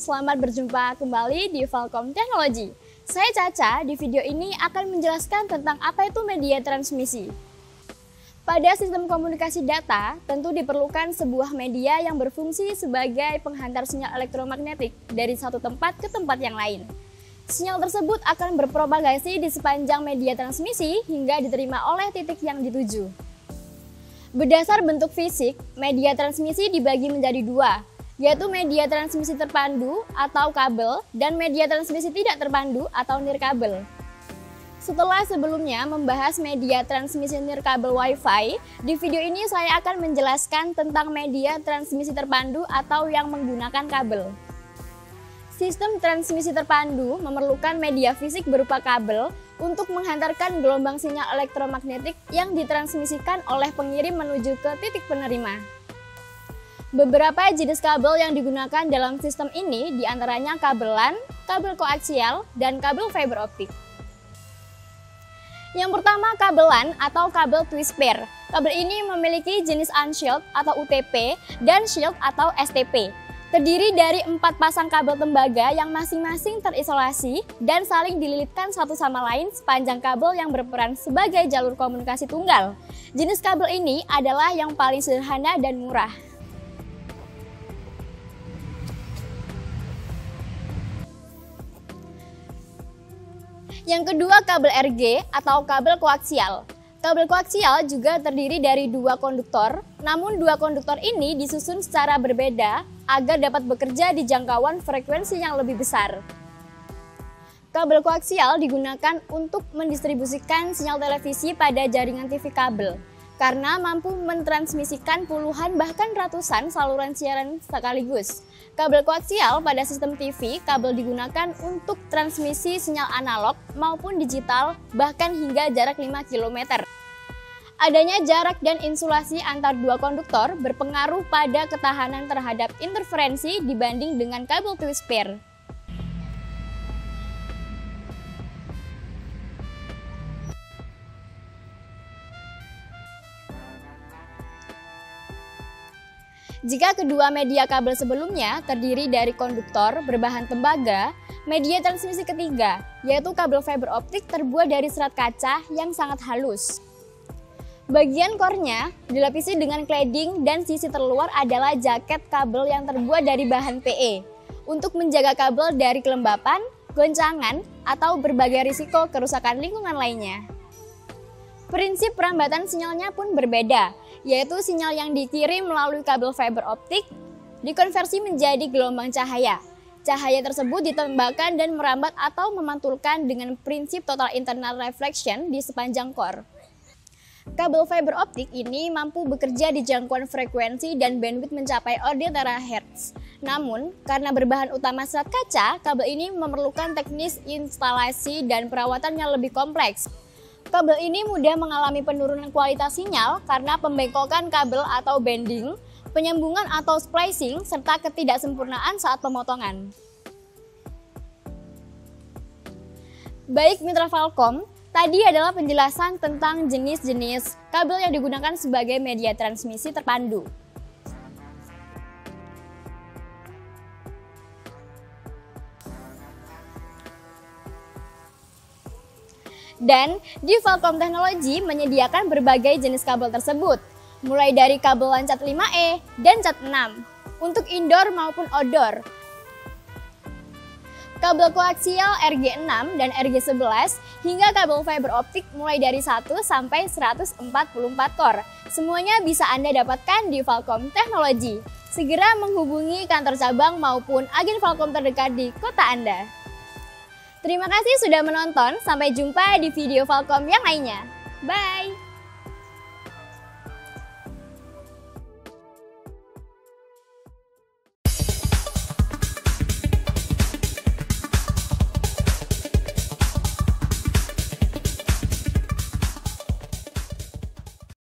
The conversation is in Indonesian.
selamat berjumpa kembali di Falcom Technology. Saya Caca, di video ini akan menjelaskan tentang apa itu media transmisi. Pada sistem komunikasi data, tentu diperlukan sebuah media yang berfungsi sebagai penghantar sinyal elektromagnetik dari satu tempat ke tempat yang lain. Sinyal tersebut akan berpropagasi di sepanjang media transmisi hingga diterima oleh titik yang dituju. Berdasar bentuk fisik, media transmisi dibagi menjadi dua, yaitu media transmisi terpandu atau kabel dan media transmisi tidak terpandu atau nirkabel. Setelah sebelumnya membahas media transmisi nirkabel Wi-Fi, di video ini saya akan menjelaskan tentang media transmisi terpandu atau yang menggunakan kabel. Sistem transmisi terpandu memerlukan media fisik berupa kabel untuk menghantarkan gelombang sinyal elektromagnetik yang ditransmisikan oleh pengirim menuju ke titik penerima. Beberapa jenis kabel yang digunakan dalam sistem ini diantaranya kabel LAN, kabel koaksial, dan kabel fiber optik. Yang pertama, kabel LAN atau kabel twist pair. Kabel ini memiliki jenis unshield atau UTP dan shield atau STP. Terdiri dari 4 pasang kabel tembaga yang masing-masing terisolasi dan saling dililitkan satu sama lain sepanjang kabel yang berperan sebagai jalur komunikasi tunggal. Jenis kabel ini adalah yang paling sederhana dan murah. Yang kedua, kabel RG atau kabel koaksial. Kabel koaksial juga terdiri dari 2 konduktor, namun 2 konduktor ini disusun secara berbeda agar dapat bekerja di jangkauan frekuensi yang lebih besar. Kabel koaksial digunakan untuk mendistribusikan sinyal televisi pada jaringan TV kabel, karena mampu mentransmisikan puluhan bahkan ratusan saluran siaran sekaligus. Kabel koaksial pada sistem TV, kabel digunakan untuk transmisi sinyal analog maupun digital bahkan hingga jarak 5 km. Adanya jarak dan insulasi antar 2 konduktor berpengaruh pada ketahanan terhadap interferensi dibanding dengan kabel twist pair. Jika kedua media kabel sebelumnya terdiri dari konduktor berbahan tembaga, media transmisi ketiga, yaitu kabel fiber optik, terbuat dari serat kaca yang sangat halus. Bagian core-nya dilapisi dengan cladding dan sisi terluar adalah jaket kabel yang terbuat dari bahan PE untuk menjaga kabel dari kelembapan, goncangan, atau berbagai risiko kerusakan lingkungan lainnya. Prinsip perambatan sinyalnya pun berbeda, yaitu sinyal yang dikirim melalui kabel fiber optik dikonversi menjadi gelombang cahaya. Cahaya tersebut ditembakkan dan merambat atau memantulkan dengan prinsip total internal reflection di sepanjang core. Kabel fiber optik ini mampu bekerja di jangkauan frekuensi dan bandwidth mencapai order terahertz. Namun, karena berbahan utama serat kaca, kabel ini memerlukan teknis instalasi dan perawatan yang lebih kompleks. Kabel ini mudah mengalami penurunan kualitas sinyal karena pembengkokan kabel atau bending, penyambungan atau splicing, serta ketidaksempurnaan saat pemotongan. Baik mitra Falcom, tadi adalah penjelasan tentang jenis-jenis kabel yang digunakan sebagai media transmisi terpandu. Dan di Falcom Technology menyediakan berbagai jenis kabel tersebut, mulai dari kabel LAN Cat 5E dan Cat 6 untuk indoor maupun outdoor. Kabel koaksial RG6 dan RG11 hingga kabel fiber optik mulai dari 1 sampai 144 core. Semuanya bisa Anda dapatkan di Falcom Technology. Segera menghubungi kantor cabang maupun agen Falcom terdekat di kota Anda. Terima kasih sudah menonton, sampai jumpa di video Falcom yang lainnya. Bye!